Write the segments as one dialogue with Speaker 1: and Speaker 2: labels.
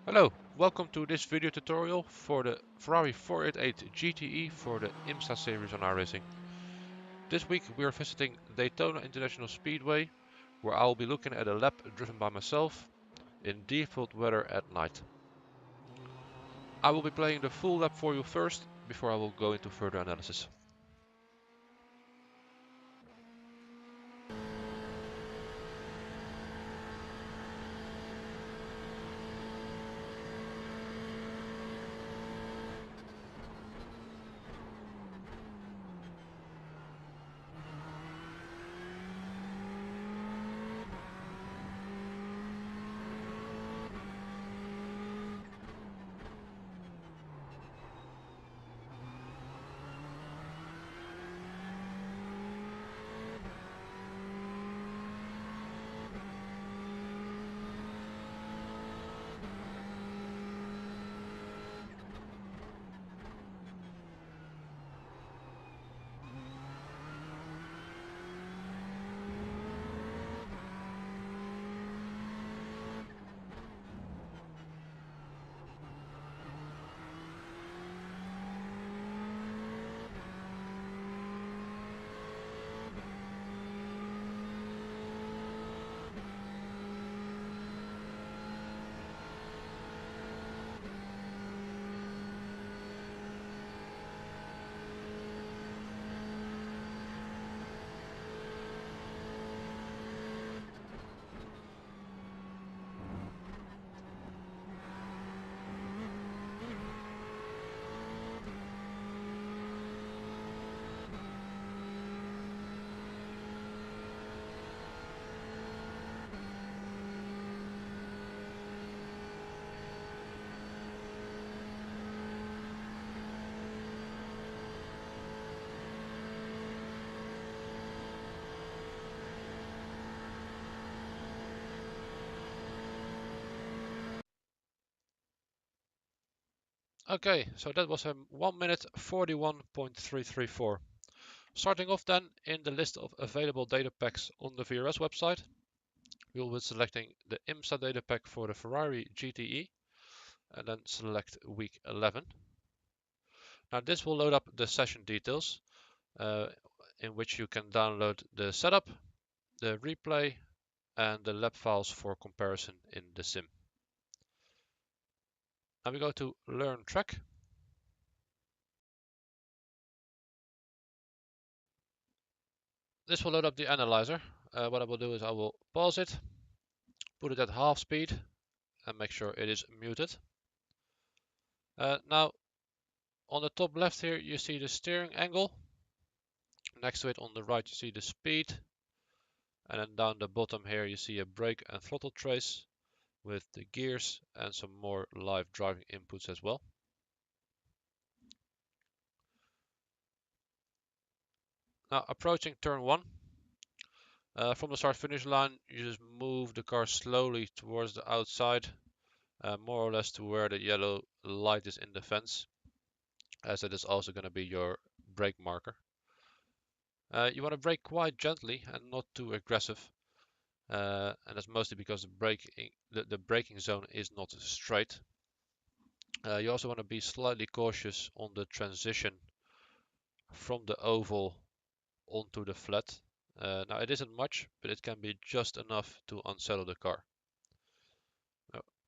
Speaker 1: Hello, welcome to this video tutorial for the Ferrari 488 GTE for the IMSA series on iRacing. This week we are visiting Daytona International Speedway, where I will be looking at a lap driven by myself in default weather at night. I will be playing the full lap for you first, before I will go into further analysis. Okay, so that was a 1 minute 41.334. Starting off then in the list of available data packs on the VRS website, we will be selecting the IMSA data pack for the Ferrari GTE and then select week 11. Now this will load up the session details uh, in which you can download the setup, the replay and the lap files for comparison in the sim. Now we go to Learn Track. This will load up the analyzer. What I will do is I will pause it, put it at half speed and make sure it is muted. Now on the top left here you see the steering angle. Next to it on the right you see the speed. And then down the bottom here you see a brake and throttle trace with the gears and some more live driving inputs as well. Now approaching turn 1. From the start finish line you just move the car slowly towards the outside, more or less to where the yellow light is in the fence, as it is also going to be your brake marker. You want to brake quite gently and not too aggressive, and that's mostly because the braking zone is not straight. You also want to be slightly cautious on the transition from the oval onto the flat. Now it isn't much, but it can be just enough to unsettle the car.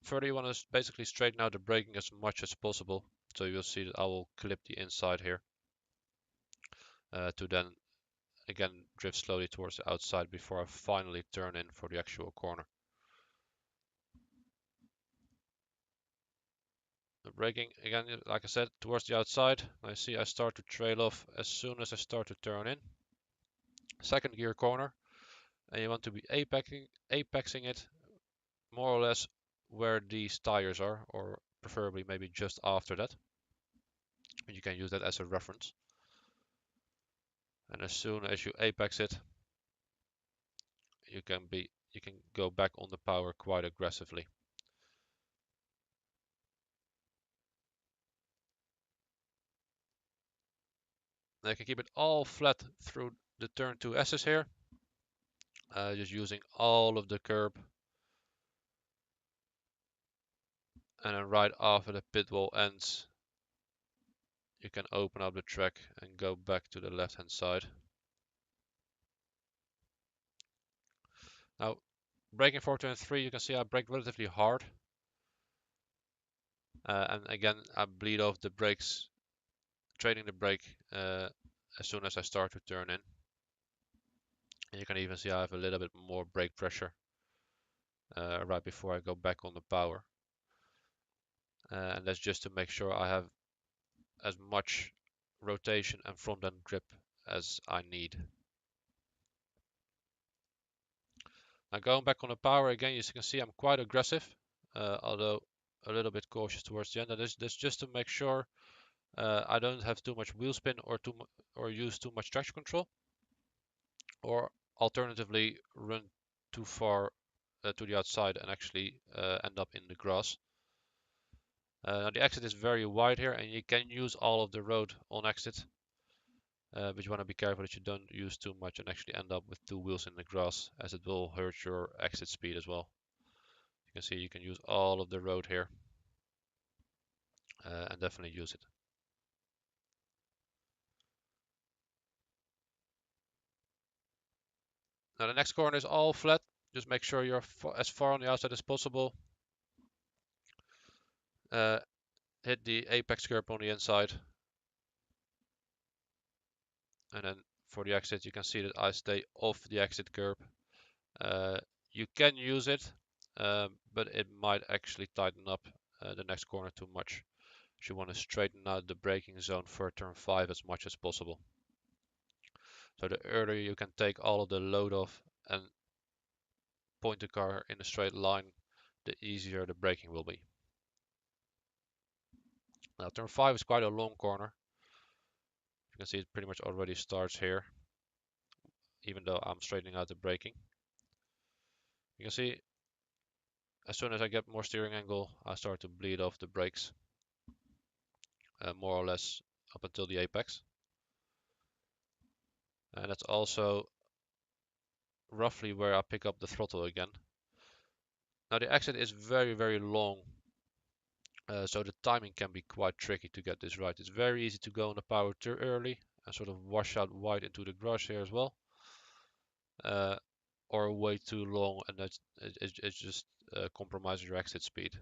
Speaker 1: Further, you want to basically straighten out the braking as much as possible. So you'll see that I will clip the inside here to then again drift slowly towards the outside before I finally turn in for the actual corner. The braking again, like I said, towards the outside. I see I start to trail off as soon as I start to turn in. Second gear corner, and you want to be apexing it more or less where these tires are, or preferably maybe just after that. You can use that as a reference. And as soon as you apex it, you can go back on the power quite aggressively. Now you can keep it all flat through the turn 2 S's here, just using all of the curb And then right after the pit wall ends, you can open up the track and go back to the left hand side. Now, braking for turn 3, you can see I brake relatively hard. And again, I bleed off the brakes, trading the brake as soon as I start to turn in. And you can even see I have a little bit more brake pressure right before I go back on the power. And that's just to make sure I have as much rotation and front end grip as I need. Now going back on the power again, you can see I'm quite aggressive, although a little bit cautious towards the end. And that's just to make sure I don't have too much wheel spin or use too much traction control, or alternatively run too far to the outside and actually end up in the grass. Now the exit is very wide here, and you can use all of the road on exit, but you want to be careful that you don't use too much and actually end up with two wheels in the grass, as it will hurt your exit speed as well. You can see you can use all of the road here and definitely use it. Now the next corner is all flat. Just make sure you're as far on the outside as possible. Hit the apex curb on the inside. And then for the exit, you can see that I stay off the exit curb. You can use it, but it might actually tighten up the next corner too much. So you want to straighten out the braking zone for turn 5 as much as possible. So the earlier you can take all of the load off and point the car in a straight line, the easier the braking will be. Now turn 5 is quite a long corner. You can see it pretty much already starts here, even though I'm straightening out the braking. You can see as soon as I get more steering angle, I start to bleed off the brakes, more or less up until the apex. And that's also roughly where I pick up the throttle again. Now the exit is very long, so the timing can be quite tricky to get this right. It's very easy to go on the power too early and sort of wash out wide into the grass here as well, or way too long, and it's just compromising your exit speed.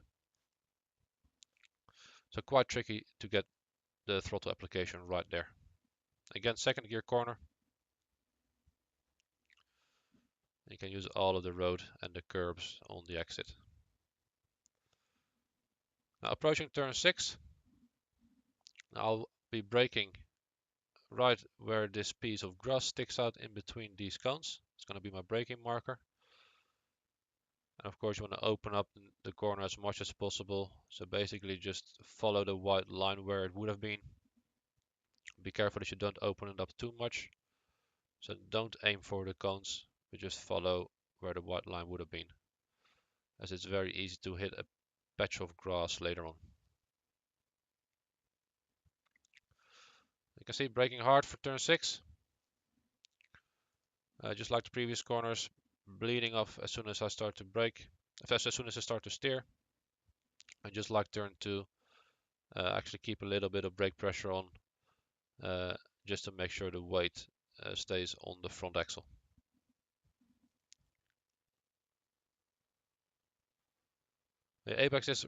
Speaker 1: So quite tricky to get the throttle application right there. Again, second gear corner. You can use all of the road and the curbs on the exit. Now approaching turn 6, I'll be braking right where this piece of grass sticks out in between these cones. It's going to be my braking marker. And of course you want to open up the corner as much as possible. So basically just follow the white line where it would have been. Be careful that you don't open it up too much. So don't aim for the cones, but just follow where the white line would have been, as it's very easy to hit a patch of grass later on. You can see braking hard for turn 6. Just like the previous corners, bleeding off as soon as I start to brake, as soon as I start to steer. And just like turn 2, actually keep a little bit of brake pressure on, just to make sure the weight stays on the front axle. The apex is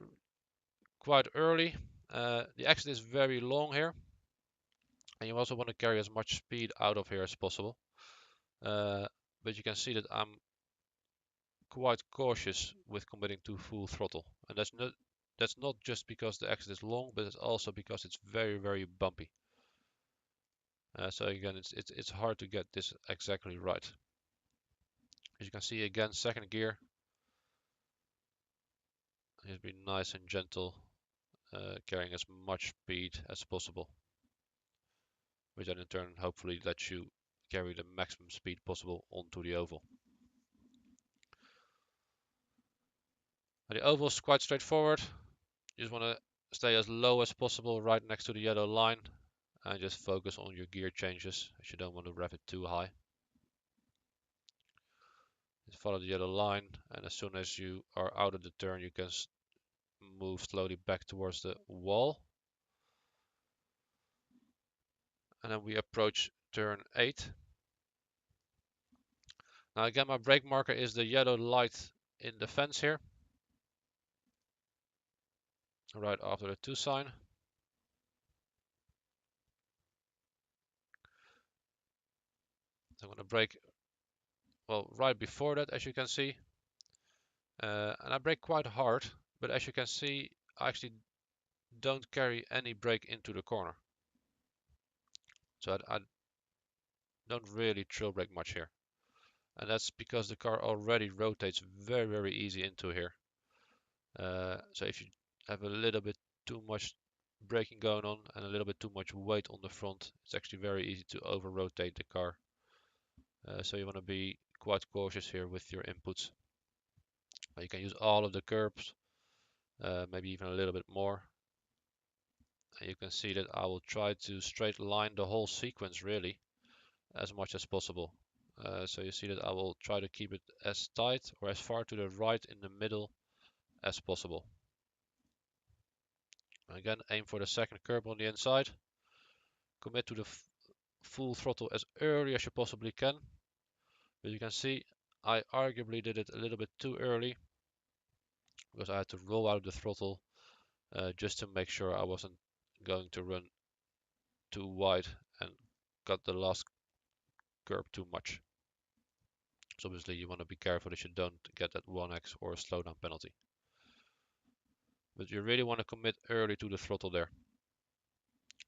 Speaker 1: quite early. The exit is very long here, and you also want to carry as much speed out of here as possible. But you can see that I'm quite cautious with committing to full throttle, and that's not just because the exit is long, but it's also because it's very bumpy. So again, it's hard to get this exactly right. As you can see again, second gear. Just be nice and gentle, carrying as much speed as possible, which then in turn hopefully lets you carry the maximum speed possible onto the oval. Now, the oval is quite straightforward. You just want to stay as low as possible right next to the yellow line and just focus on your gear changes, as you don't want to rev it too high. Just follow the yellow line, and as soon as you are out of the turn, you can move slowly back towards the wall. And then we approach turn 8. Now again, my brake marker is the yellow light in the fence here, right after the 2 sign. I'm going to brake, well, right before that, as you can see. And I brake quite hard, but as you can see, I actually don't carry any brake into the corner. So I don't really trail brake much here. And that's because the car already rotates very, very easy into here. So if you have a little bit too much braking going on and a little bit too much weight on the front, it's actually very easy to over rotate the car. So you want to be quite cautious here with your inputs. You can use all of the curbs, maybe even a little bit more. And you can see that I will try to straight line the whole sequence really as much as possible. So you see that I will try to keep it as tight or as far to the right in the middle as possible. Again, aim for the second curb on the inside. Commit to the full throttle as early as you possibly can. But you can see I arguably did it a little bit too early because I had to roll out the throttle just to make sure I wasn't going to run too wide and got the last curb too much. So obviously you want to be careful that you don't get that 1x or a slowdown penalty. But you really want to commit early to the throttle there,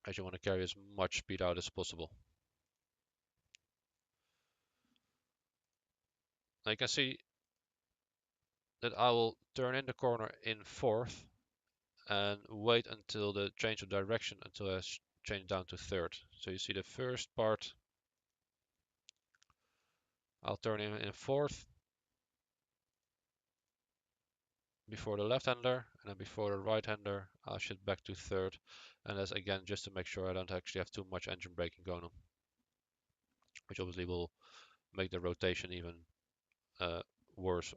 Speaker 1: as you want to carry as much speed out as possible. Now you can see that I will turn in the corner in 4th and wait until the change of direction until I change down to 3rd. So you see the first part, I'll turn in 4th before the left-hander, and then before the right-hander I'll shift back to 3rd, and that's again just to make sure I don't actually have too much engine braking going on, which obviously will make the rotation even worse.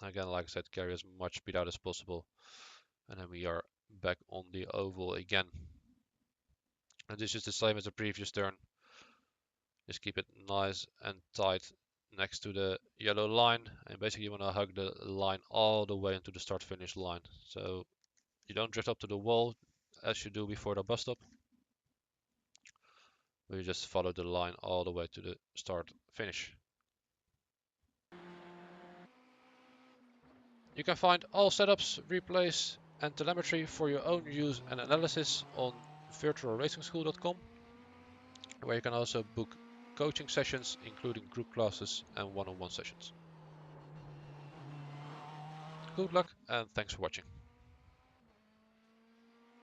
Speaker 1: Again, like I said, carry as much speed out as possible, and then we are back on the oval again. And this is the same as the previous turn. Just keep it nice and tight next to the yellow line, and basically you want to hug the line all the way into the start finish line. So you don't drift up to the wall as you do before the bus stop, but you just follow the line all the way to the start finish. You can find all setups, replays and telemetry for your own use and analysis on virtualracingschool.com, where you can also book coaching sessions including group classes and one-on-one sessions. Good luck and thanks for watching.